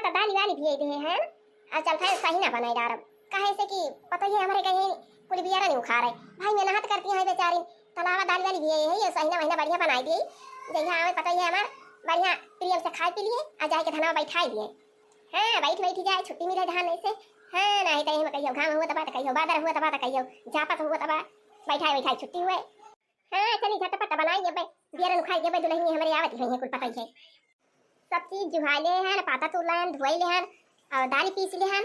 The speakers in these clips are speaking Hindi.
तो दाली वाली भी दे हैं और चल फिर सही ना बनाई डारब काहे से कि पता ही हमारे कहीं पूरी बियारा नहीं उखा रहे भाई मेहनत करती है बेचारी तलावा दाल वाली भी है ये सही ना महीना बढ़िया बनाई दी जैसा हमें पता ही है हमार बढ़िया प्रियम से खाए पी लिए आ जाए के धनवा बैठाई दिए हाँ बैठ बैठी जाए छुट्टी मिले धान ऐसे हाँ नहीं तो में कहियो घाम हुआ तबा तो कहियो बादर हुआ तबा तो कहियो जापत हुआ तबा बैठाई बैठाई छुट्टी हुए हाँ चली झटपट बनाएंगे भाई बियारन खाई के भाई दुल्हनी हमारे आवत ही है कुल पता ही है सब चीज जुहाले हैं पाता तोड़ले हैं धोइले हैं और दाल पीस ले हैं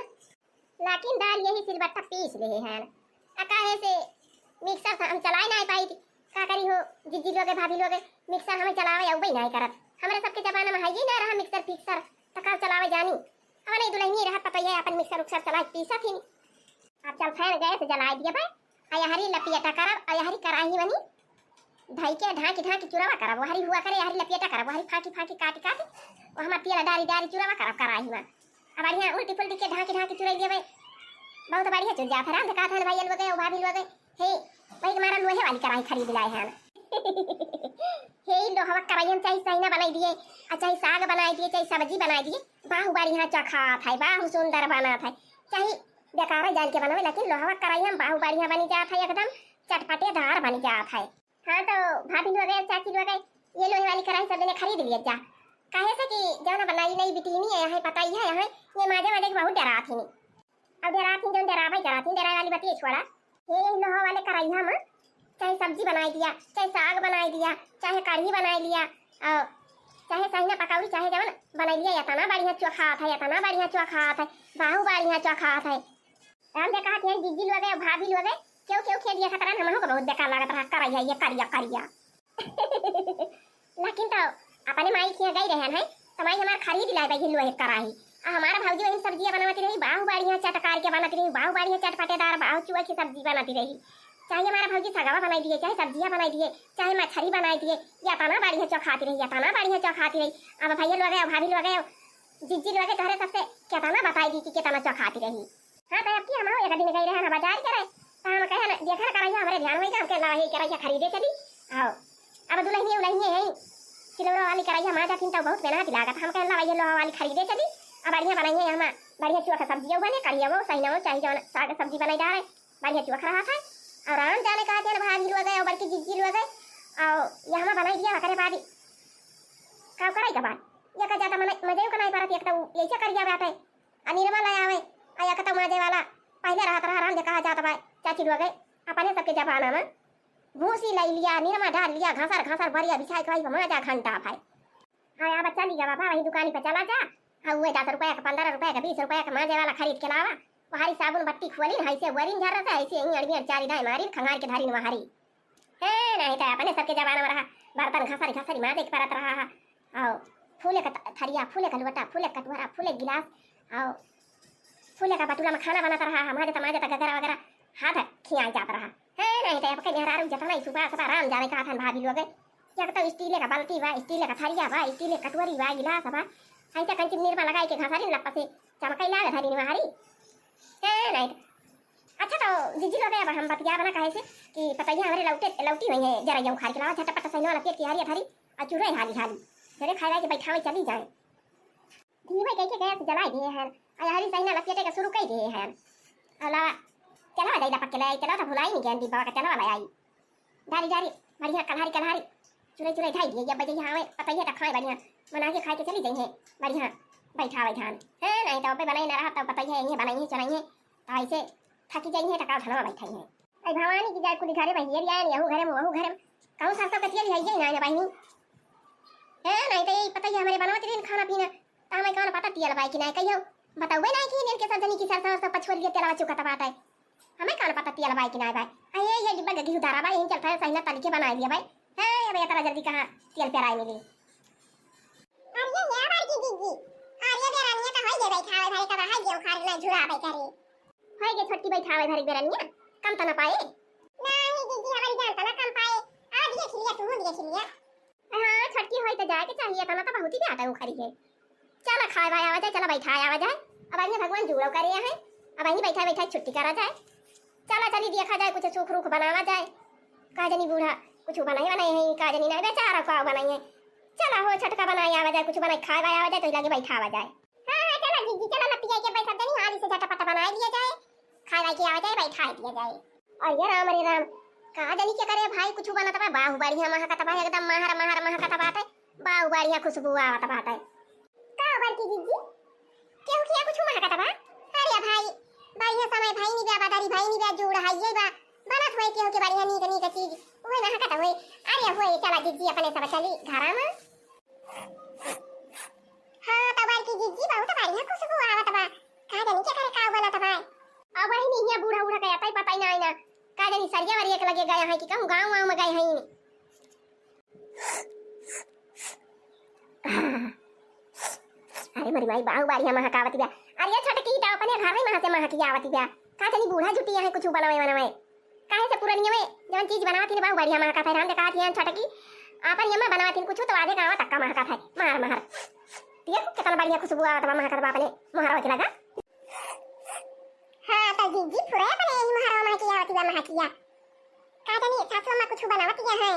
लेकिन दाल यही सिलबट्टा पीस ले हैं काहे से मिक्सर हम चलाए ना पाई थी का करी हो जिज्जी लोगे भाभी लोगे मिक्सर हमें चलावे अब नहीं करत हमारे सबके जमाना में है ही ना रहा मिक्सर फिक्सर तका चलावे जानी अब नहीं दुल्हनी रहा पता है अपन मिक्सर उक्सर चला पीसा थी अब चल फैन गैस जला दिया भाई अयहरी लपियटा करब अयहरी कराही बनी भाई के ढाकी ढाकी चुरावा करब वहरी हुआ करे यहरी लपियटा करब वहरी फाकी फाकी काटी काटी और हम तेल डारी डारी चुरावा करब कराही में अब बढ़िया उल्टी पुल्टी के ढाकी ढाकी चुराई दिए भाई बहुत बढ़िया चल जा फिर हम कहा था भाई लोग गए भाभी लोग हे भाई हमारा लोहे वाली कढ़ाई खरीद लाए हैं हे लोहा कढ़ाई हम चाहे सही ना बनाई दिए चाहे साग बनाई दिए चाहे सब्जी बनाई दिए बाहु बढ़िया चखा था बाहु सुंदर बना था चाहे बेकार जान के बनावे लेकिन लोहा कढ़ाई हम बाहु बढ़िया बनी जात है एकदम चटपटेदार बन जात है हाँ तो भाभी लोग चाची लोग ये लोहे वाली कढ़ाई सब ने खरीद लिया जा काहे से कि जाना बनाई नहीं बिटीनी है यहाँ पता ही है यहाँ ये माजे माजे बहुत डरा थी अब डरा थी जो डरा भाई डरा वाली बतिए छोड़ा ये लोहा वाले कढ़ाई हम चाहे सब्जी बनाई दिया चाहे साग बनाई दिया चाहे कढ़ी बनाई लिया और चाहे सही ना पकौड़ी चाहे जवन बनाई लिया इतना बढ़िया चोखा था इतना बढ़िया चोखा था बाहु बढ़िया चोखा था हम देखा थे दीदी लोग भाभी लोग क्यों क्यों खेल दिया खतरा हमहु को बहुत बेकार लागत रहा करिया ये करिया करिया लेकिन तो अपने माई के गई रहे हैं तो माई हमार खरीद लाई भाई लोहे कढ़ाई हमारा भाजी वही सब्जियां बनाती रही बाहु बढ़िया चटकार के बनाती रही बाहु बढ़िया चटपटेदार बाहु चुआ की सब्जी बनाती रही चाहे हमारा भाजी सगावा बनाई दिए चाहे सब्जियां बनाई दिए चाहे मछली बनाई दिए या तना बढ़िया चौखाती रही या तना बढ़िया चौखाती रही अब भैया लोग भाभी लोग जिज्जी लोग तोहरे सबसे कितना बताई दी कि कितना चौखाती रही हाँ तो अब की हम एक दिन गई रहे ना बाजार करे तो हम कहे ना देखा कराइए हमारे ध्यान में हम के ला कराइए खरीदे चली आओ अब दुल्हनिया उलहनिया है सिलौड़ा वाली कराइए हमारे जाती तो बहुत मेहनत लागत हम कहे ला ये लोहा वाली खरीदे चली अब बढ़िया बनाइए हम बढ़िया चोखा सब्जियां बने करिए वो सही ना वो चाहिए जो साग सब्जी बनाई जा रहे बढ़िया चोखा रहा था और राम जाने कहा थे भाभी लोग गए और बल्कि जिज्जी लोग गए और ये हमें बनाई दिया करे बादी का कराई का बात ये का जाता मजे का नहीं पारत एक तो ऐसे कर गया बात है अनिरमा ले आवे आया का तो मजे वाला पहले रात रहा राम देखा जाता भाई चाची लोग गए अपने सबके जमाना में भूसी ले लिया निरमा डाल लिया घासर भरिया बिछाई खाई मजा घंटा भाई हाँ बच्चा लिया बाबा वही दुकान पे चला जा हाँ वो 10 रुपया का 15 रुपया का 20 रुपया का मजे वाला खरीद के लावा वहारी साबुन बत्ती खुली ना ऐसे वरिन झर रहा ऐसे यही अड़बियां चारी दाई मारी खंगार के धारी वहारी है नहीं तो अपने सबके जमाना में रहा बर्तन घसरी माँ देख परत रहा आओ फूले का थरिया फूले का लोटा फूले का कटोरा फूले गिलास आओ फूले का बटुला में खाना बनाता रहा हमारे तो माजे तक गगरा वगैरह हाथ खिया जाता रहा है नहीं तो आपके मेहरारू जतना सुबह सुबह राम जाने का था भाभी लोग या तो स्टील का बाल्टी बा स्टील का थरिया बा स्टील का कटोरी बा गिलास बा ऐसा कंची निर्मा लगाई के घासरी लपा से चमकई लागे धरी निवारी नहीं अच्छा तो जीजी लोग अब हम बतिया बना कहे से कि पता ही हमारे लौटी नहीं है जरा यूं खार के लावा झटपट सही वाला पेट की हारी धरी और चूरे हाली जरे खाए के बैठावे चली जाए धीमे कह के गैस जला दिए हैं और हरी सही ना लपेटे के शुरू कर दिए हैं अला चला जाइला पक्के ले चला तो भुलाई नहीं गया बाबा का चला वाला आई डारी बढ़िया कलहारी चुरे ढाई दिए जब बजे यहाँ पता ही है खाए बढ़िया बना के खाए के चली जाइए बढ़िया बैठा है नहीं तो पे बनाई ना रहा तो पता ही है ये बनाइए चलाइए ऐसे थकी जाइए टका धनवा बैठाई है अरे भवानी की जाय को दिखा रे भाई ये यहू घरे वहू घरे कहूँ सरसों कतिया है ये ना बहनी है नहीं तो यही पता ही हमारे बनवाते रहे खाना पीना तो हमें कौन पता तिया लबाई कि नहीं कहियो बताओ नहीं कि इनके साथ जनी की सरसों सब पछोड़ लिए तेरा चुका तबात है हमें कौन पता तिया लबाई कि नहीं भाई ये डिब्बा गगी उतारा भाई इन चलता है सही ना तरीके बना दिया भाई है अब ये तरह जल्दी कहां तेल पेराई मिली अरे ये बार की दीदी और ये बेरानिया का होई जे बैठावे भाई का हाय जे उखाड़ ले झुरा भाई करे होई जे छोटी बैठावे भाई बेरानिया कम तो ना पाए नहीं दीदी हमारी जान तना कम पाए आ दिए खिलिया तू दिए खिलिया हां छोटी होई तो जाए के चाहिए तना तो बहुत ही आता उखाड़ी है चला खाए भाई आवा जाए चला बैठा आवा जाए अब आइए भगवान जुड़ो करे है अब आइए बैठा छुट्टी करा जाए चला चली देखा जाए कुछ सूख रूख बनावा जाए का जनी बूढ़ा कुछ बनाई है का जनी नहीं बेचारा का बनाई है चला हो छटका बनाई आवा जाए कुछ बनाई खाए आवा जाए तो लगे बैठा आवा जाए हां चला लिया के भाई सब जनी हाली से झटपट बना लिया जाए, खा ला के आ जाए भाई, खा दिया जाए। और ये राम रे राम का जनी के करे भाई, कुछ बनत बा बाहु बढ़िया महकत बा, एकदम महर महर महकत बाटे, बाहु बढ़िया खुशबू आवत बाटे। का बड़की जीजी केहू किया कुछ महकत बा? अरे भाई बढ़िया समय भाई नी बा बदारी भाई नी बा जोड़ हाइए बा बनत होए केहू के बढ़िया नीक नीक चीज ओए महकत होए। अरे होए चला जीजी अपने सब चली घरा में। हां तो बड़की जीजी बहुत बढ़िया खुशबू आवत बा, का जनी के करे का बनत बा? अब वही नहीं है बूढ़ा बूढ़ा कहता ही पता ही ना का जनी सरिया वरिया के लगे गए हैं कि कहूं गांव वांव में गए हैं। अरे मरी भाई बाहु बढ़िया महकावती बा। अरे छोटकी तो अपने घर में महके महकी आवती बा, का जनी बूढ़ा जुटी है कुछ बनवे बनवे काहे से पुरानी में जवन चीज बनावती बाहु बढ़िया महका था। हम देखा थी छोटकी अपन यम्मा बनावती कुछ तो आधे गांव तक का महका था महर महर देखो कितना बढ़िया खुशबू आवत बा महकत बा अपने महरवा के लगा। हां तो जीजी पुरे अपने महरवा में की आवती बा महकिया, का जनी सासू में कुछ बनावती है।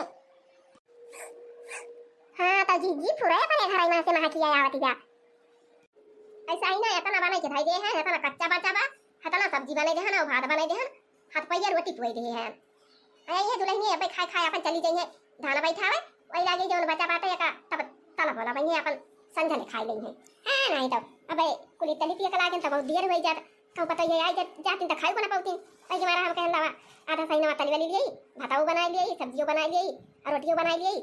हां तो जीजी पुरे अपने घर में से महकिया आवती बा। ऐसा ही ना इतना बनाई के भाई दे है, इतना कच्चा बचा बा, इतना सब्जी बनाई दे है ना, भात बनाई दे है, हाथ पैया रोटी पुई दे है। अरे ये दुल्हनी अब खाए खाए अपन चली जाइए धान बैठावे वही लागे जोन बचा बाटे का तब तला होला भई अपन संझले खाई लई है। हां नहीं तो अबे कुली तली पिया के लागे तब बहुत देर होई जात, तो पता ये आई जाती त खाई बना पाउती। आई मारा हम कहला आधा सही ना तली वाली लिए भाताऊ बनाई लिए सब्जियों बनाई लिए और रोटियों बनाई लिए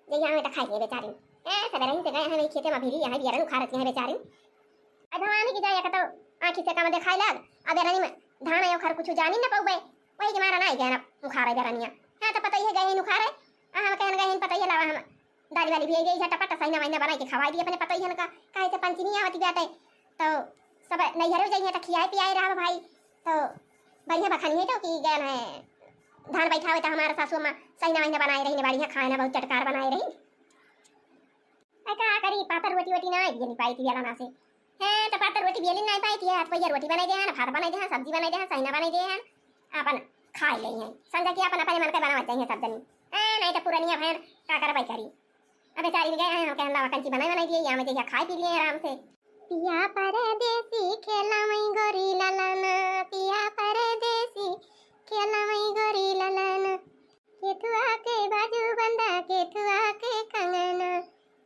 जे यहां त खाई लिए बेचारी। ए सवेरे ही से गए हैं खेते में भिरी यहां बियारन खा रही है बेचारी। अब भवानी की जाया तो आंखी से काम दिखाई लाग अब रनी में धान आयो खर कुछ जानी ना पाउबे वही के मारा नहीं गया ना मुखारे दरनिया। हां तो पता ही गए नुखारे हम कहन गए पता ही लावा हम दाल वाली भी गई झटपट सही ना बना के खवाई दिए अपने पता ही है ना काहे से पंचमी आवती बाटे तो सब नैहर जाइए तो खियाए पियाए रहा भाई तो बढ़िया बखानी है तो कि गए है धान बैठावे तो हमारा सासू मां सही ना बनाए रही ने बढ़िया खाना बहुत चटकार बनाए रही। का करी पापड़ रोटी रोटी ना आई पाई थी बेला ना से है तो पापड़ रोटी बेली नहीं पाई थी हाथ पैया रोटी बनाई दे है भात बनाई दे है सब्जी बनाई दे है सही ना बनाई दे है अपन खा ले हैं संजा की अपन अपने मन के बनावत चाहिए सब जनी। ए नहीं तो पुरानिया बहन का कर भाई करी अब बेचारी गए हैं हम कहला कंची बनाई दिए यहां में देखा खाई पी लिए आराम से। पिया परदेसी खेला मई गोरी ललना पिया परदेसी खेला मई गोरी ललना केथुआ के बाजू बंदा केथुआ के कंगना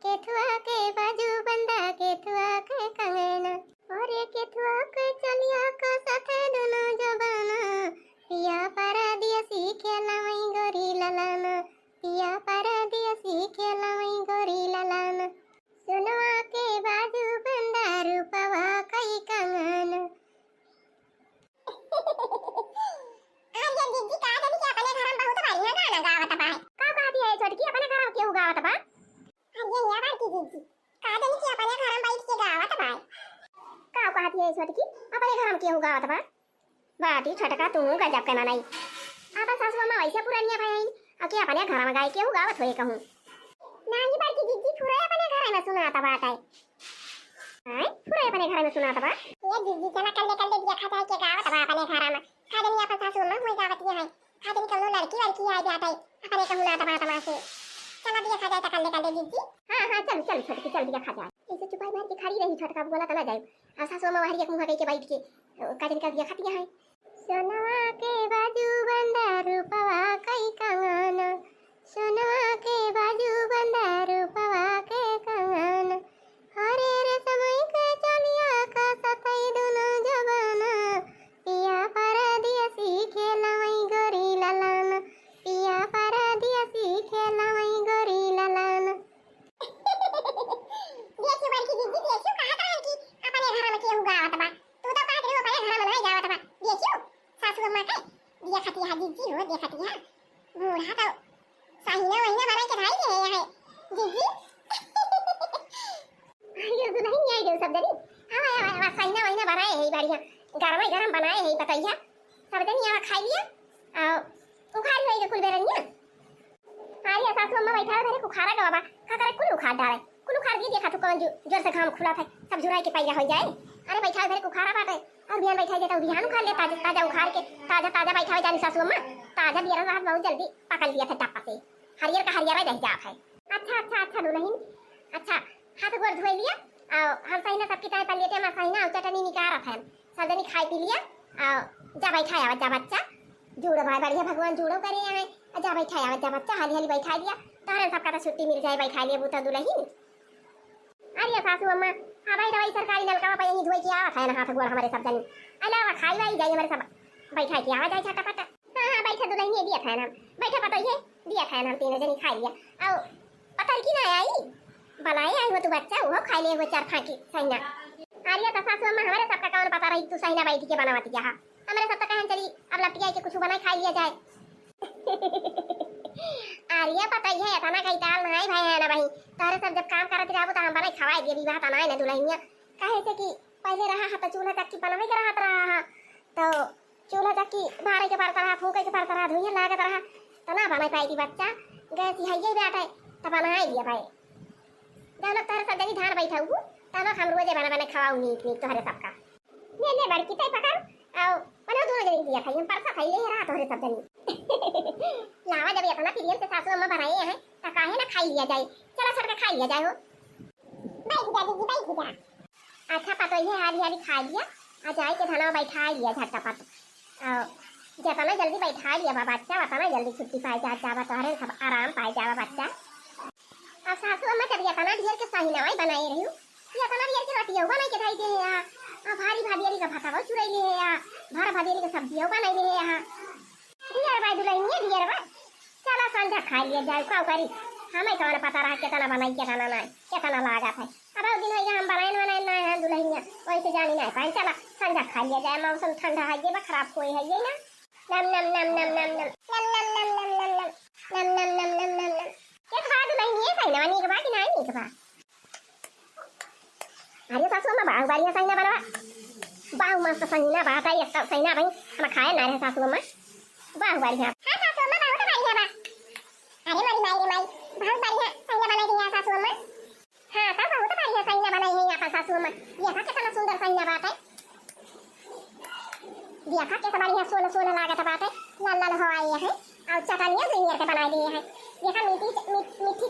केथुआ के बाजू बंदा केथुआ के कंगना और ये केथुआ के चलिया का साथे दोनों जबाना पिया परदेसी खेला मई गोरी ललना पिया परदेसी खेला मई गोरी ललना सुनवा के बाजू बंदा रूपवा कई कंगन। अरे दीदी का जानी कि अपने घर में बहुत बढ़िया गाना गावत बा। का कहती है छोटकी अपने घर में क्यों गावत बा? अरे ये बात की दीदी का जानी कि अपने घर में बैठ के गावत बा। का कहती है छोटकी अपने घर में क्यों गावत बा? बाटी छोटका तू गजब के नाई आपन सासू मां वैसे पुरानिया भाई अके अपने घर में गाय क्यों गावत होए कहूं नानी बाटी दीदी पूरा अपने घर में सुनाता बात है। हां पूरा अपने घर में सुनाता बा ये दीदी चला कल्ले दिया खा जाए के गावत बा अपने घर में का जानी अपन सासू मां होई गावत है का जानी कौनो लड़की आई जात है अपने कहूं ना तबा तबा से चला दिया खा जाए त कल्ले दीदी। हां चल छोटकी चल दिया खा जाए इसे चुपाई मार के खड़ी रही छोटका बोला तना जाए आ सासू मां हरिया मुंह के बैठ के का जानी का दिया खाती है। सोनवा के बाजू बंदा रूपवा कई कंगना सोनवा के बाजू बंदा रूपवा के कंगना हरे रे समय के चलिया का सतई दोनों जबाना पिया परदेसी खेला मई गोरी ललना पिया परदेसी खेला मई गोरी ललना। देखियो बड़की दीदी देखियो कहा था कि अपने घर में केहू गावत बा तू तो कहत रही अपने घर में नहीं गावत बा देखियो सासू मां के दिया खती है दीदी हो देखती है बूढ़ा तो सही ना वही ना बना के भाई दे है दीदी। ये तो नहीं आई जो सब जनी हां सही ना वही ना बनाए है बढ़िया गरम बनाए है बताइया सब जनी यहां खाई लिया उखाड़ होई कुल बेरनिया हां सासू मां बैठा है उखाड़ा का बाबा का करे कुल उखाड़ डाले कुल उखाड़ दिए देखा तो कौन जोर से घाम खुला था सब झुराई के पैया हो जाए। अरे बैठा है उखाड़ा बाटे और बिहान बैठा जाता बिहान उखाड़ ले ताजा उखाड़ के ताजा बैठा जानी सासू मां ताजा बिहान रात बहुत जल्दी पकड़ लिया था टप्पा से हरियर का हरियर रह जात है। अच्छा दुल्हन अच्छा हाथ गोड़ धोई लिया हम सही ना सबकी तरह पलिए हम सही ना चटनी निकाल रहा है सब जनी खाई पी लिया जा बैठा आवा जा बच्चा जुड़ो भाई बढ़िया भगवान जुड़ो करे है जा बैठा आवा जा बच्चा हाली हाली बैठा दिया तोहरे सबका तो छुट्टी मिल जाए बैठा लिया बूता दुलही अरे सासू अम्मा हाँ भाई दवाई सरकारी नलका पे यही धोई के आवा है ना हाथ गोड़ हमारे सब जनी अलावा खाई वाई जाए हमारे सब बैठा के आवा जाए झटापट हाँ हाँ बैठा दुलही दिया था ना बैठा पता ही दिया था ना तीनों जनी खा लिया आओ पता की ना आई बनाए आई वो तू बच्चा वो खा लिए वो चार फाकी सही ना आर्या तो सासू अम्मा हमारे सबका कौन पता रही तू सही ना बैठी के बनावती क्या हमारे सब तो कहन चली अब लपटिया के कुछ बनाए खा लिया जाए आर्या पता ही है तना कई ताल नहीं भाई है ना भाई तारे सब जब काम करत रहबो त हम बनाए खवाए दिए विवाह तना है ना दुल्हनिया काहे से कि पहले रहा हा तो चूल्हा चक्की बनवे के रहत रहा तो चूल्हा चक्की भारे के पड़ता रहा फूके के पड़ता रहा धुइया लागत रहा तना बनाए पाई थी बच्चा गैस है ये बैठे त बनाए दिया भाई जानो तारे सब जनी धान बैठा हूं तानो हम रोजे बना बना खवाऊ नीक नीक तोहरे सबका ले बड़की तई पकड़ आओ बना दोनों जनी दिया खाई हम परसा खाई ले रहा तोहरे सब जनी लावा जब अपना प्रियम से सासू अम्मा बनाए हैं तो काहे ना खाई लिया जाए चला छोड़ के खा लिया जाए हो बैठ जा अच्छा पता ही है हाली हाली खा लिया आ जाए के थाना बैठा लिया झटपट जितना जल्दी बैठा लिया बा बच्चा उतना जल्दी छुट्टी पाई जावा तोहरे सब आराम पाई जावा बच्चा अब सासू अम्मा जब इतना ढेर के सही नवाई बनाए रही ये इतना ढेर के रोटियां बनाई के खाई दे है आ भारी भादियारी का भाता चुराई ले है भर भादियारी का सब्जियां बनाई ले है दियर भाई दुलहिया दियर भाई चला संझा खा लिया जाए का करी हमें कौन पता रहा कितना बनाई कितना नहीं कितना लागत है अब दिन है हम बनाए ना है दुलहिया वैसे जानी नहीं पाए चला संझा खा लिया जाए मौसम ठंडा है ये खराब कोई है ये ना नम नम नम नम नम नम नम नम नम नम नम नम नम नम नम नम ये खा दुलहिया सही ना नी के बाकी नहीं नी के बा अरे सासू अम्मा बाहु बारिया सही ना बनवा बाहु मस्त सही ना बात है एक सही ना भाई हम खाए ना रे सासू अम्मा बाहु बारिया हां सासू अम्मा बाहु तो बारिया बा अरे मरी माई रे माई बाहु बारिया सही ना बनाई दिया सासू अम्मा हां सब बाहु तो बारिया सही ना बनाई है यहाँ पर सासू अम्मा ये का कितना सुंदर सही ना बात है ये का कितना बढ़िया सोना सोना लागत बात है लाल लाल हो आई है और चटनियां दुनिया के बनाई दी है ये का मीठी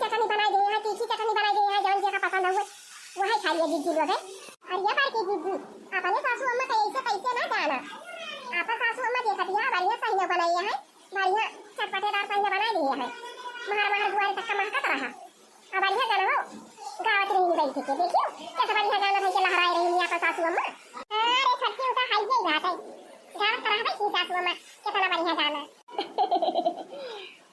चटनी बनाई दी है तीखी चटनी बनाई दी है जौन जे का पसंद हुए वही खा लिया दीदी लोग है और ये बार की दीदी अपने सासू अम्मा कैसे ना जाना आपा सासू अम्मा देखा दिया बढ़िया सही ना बनाई है बढ़िया चटपटेदार सही ना बनाई दी है महर दुआरे तक का महकत रहा अब बढ़िया गाना हो गावत रही बैठ के देखियो कैसे बढ़िया गाना है के लहराए रही है आपा सासू अम्मा अरे सच्ची उता हाई गई बात है गावत रहा है की सासू अम्मा कितना बढ़िया गाना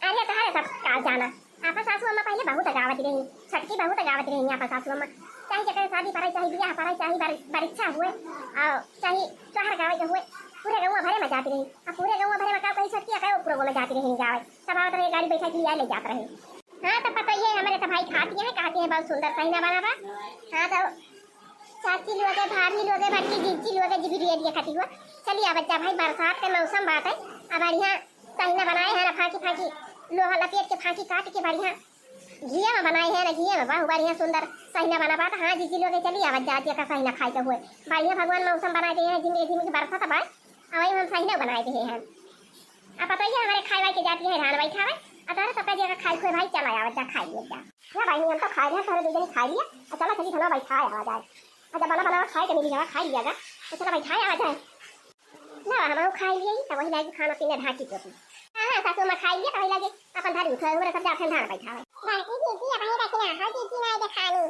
अरे तो है सब का जाना आपा सासू अम्मा पहले बहुत गावत रही छटकी बहुत गावत रही आपा सासू अम्मा चाहे जगह शादी पराई चाहे बियाह पराई चाहे परीक्षा हुए और चाहे शहर गावे के हुए पूरे गाँव भरे में जाती रही अब पूरे गाँव भरे में का कहीं छटकी है पूरे गाँव में जाती रही गावे सब आवत रहे गाड़ी बैठा के ले जाते रहे हाँ तो पता ही है हमारे तो भाई खाती है कहते हैं बहुत सुंदर सही ना बना बा हाँ तो चाची लोग है भाभी लोग है बड़की जीजी लोग है जी भी खाती हुआ चलिए बच्चा भाई बरसात का मौसम बात है अब बढ़िया सही ना बनाए हैं ना फाँकी फाँकी लोहा लपेट के फाँकी काट के बढ़िया घिया में बनाए हैं ना घिया में बहुत बढ़िया सुंदर सही ना बना बात हाँ जीजी लोग चलिए आवाज जाती का सही ना खाई के हुए बढ़िया भगवान मौसम बनाए दिए हैं जिंदगी बरसात अब वही हम सही ना बनाए दिए हैं अब पता ही हमारे खाई वाई के जाती है धान वाई खावे अतारे पता जगह खाई खुए भाई चला आवाज जा खाई लिया जा भाई हम तो खा रहे हैं सारे दो जने खा लिया और चला चली खाना भाई खाए आवाज आए अच्छा बना बना खाए के मिली जगह खाई लिया जा तो चला भाई खाए आवाज आए ना हम खाई लिए तो वही लागे खाना पीना ढाकी टोपी हां सासू में खाई लिया तो वही लागे अपन धारी उठे हमरे सब जाके धान बैठा है बाकी जीजी अब ही रखना हां जीजी नहीं दिखानी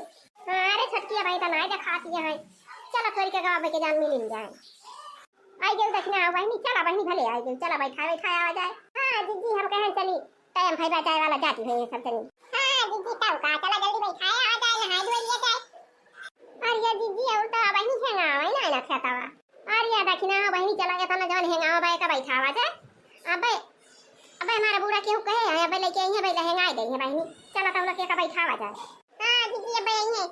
अरे छटकी भाई तो नहीं दिखाती है चला थोड़ी के गाँव के जान मिल जाए आई गए देखना बहनी चला बहनी भले आई गई चला भाई खाए आ जाए हां जीजी हम कहें चली टाइम भाई बचाए वाला जाती है सब चली हां जीजी ताऊ का चला जल्दी भाई खाए आ जाए नहाए धोए लिया जाए अरे जीजी उल्टा बहनी है ना ना खेतावा अरे देखना बहनी चला गया था ना जान हेंगा भाई का बैठा आवा जाए अबे अबे हमारा बूढ़ा क्यों कहे है अबे लेके आई है भाई लहंगा दे है बहनी चला तो लोग का बैठा आवा जाए हां जीजी अबे आई है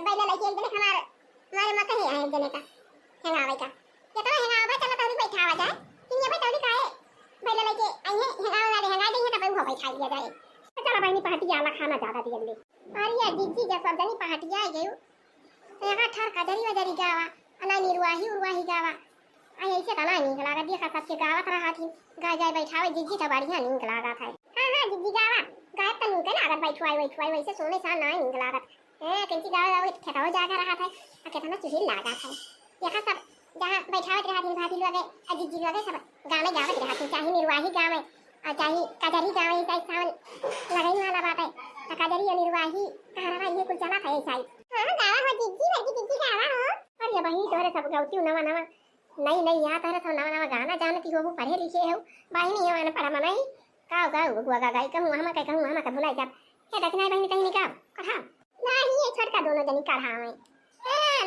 भाई लेके एक दिन हमारे मत है एक दिन का हेंगा भाई का कितना हेंगा भाई चला तो बैठा आवा जाए कि ये भाई तो का है भाई लेके आई है हेंगा दे है तो भाई बैठा लिया जाए चला बहनी पहाटिया वाला खाना ज्यादा दिया ले अरे जीजी जब सब जनी पहाटिया आ गई तो यहाँ ठर का जरी वजरी गावा अना उर्वाही गावा आई ऐसे तना नीक लागा देखा सबके गावत रहा थी गाय गाय बैठावे जीजी तो बढ़िया नीक लागा था हां जीजी गावा गाय तो नीक लागत बैठवाई वैसे सोने सा ना नीक लागत हाँ कंची गाँव खेताओ जाकर रहा था कितना चुहिल लगा था यहाँ सब जहाँ बैठावत रहा दिन भाभी लोग अजीत जी लोग सब गाँव में जावत रहा थे चाहे निर्वाही गाँव में और चाहे काजरी गाँव में चाहे सावन लगाई वाला बात है काजरी और निर्वाही कहाँ रहा ये कुछ चला था ऐसा ही हाँ गाँव हो जीजी वर्गी जीजी गाँव हो और ये वही तोरे सब गाउती नवा नवा नहीं नहीं यहाँ तोरे सब नवा नवा गाना जानती हो पढ़े लिखे हो बाही नहीं हो पढ़ा मनाई गाँव गाँव गुआ गाई कहूँ हम का भुलाई जब क्या दक्षिणा बहनी कहीं निकाल कहा नहीं ये छोटका दोनों जनी काढ़ा में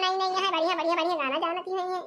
नहीं नहीं यहाँ बढ़िया बढ़िया बढ़िया गाना जानती है ये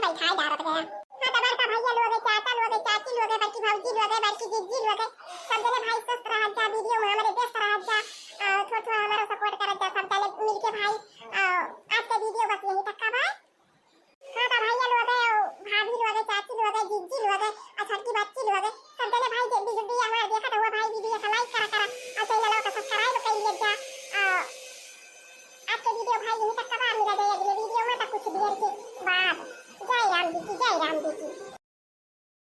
बैठाए डारत गया। हाँ तो बड़का भैया लोग है, चाचा लोग है, चाची लोग है, बड़की भौजी लोग है, बड़की जीजी लोग है, सब जने भाई स्वस्थ रह जा, वीडियो में हमारे व्यस्त रह जा, थोड़ा थोड़ा हमारा सपोर्ट कर जा, सब चले मिल के भाई। आज का वीडियो बस यही तक का भाई।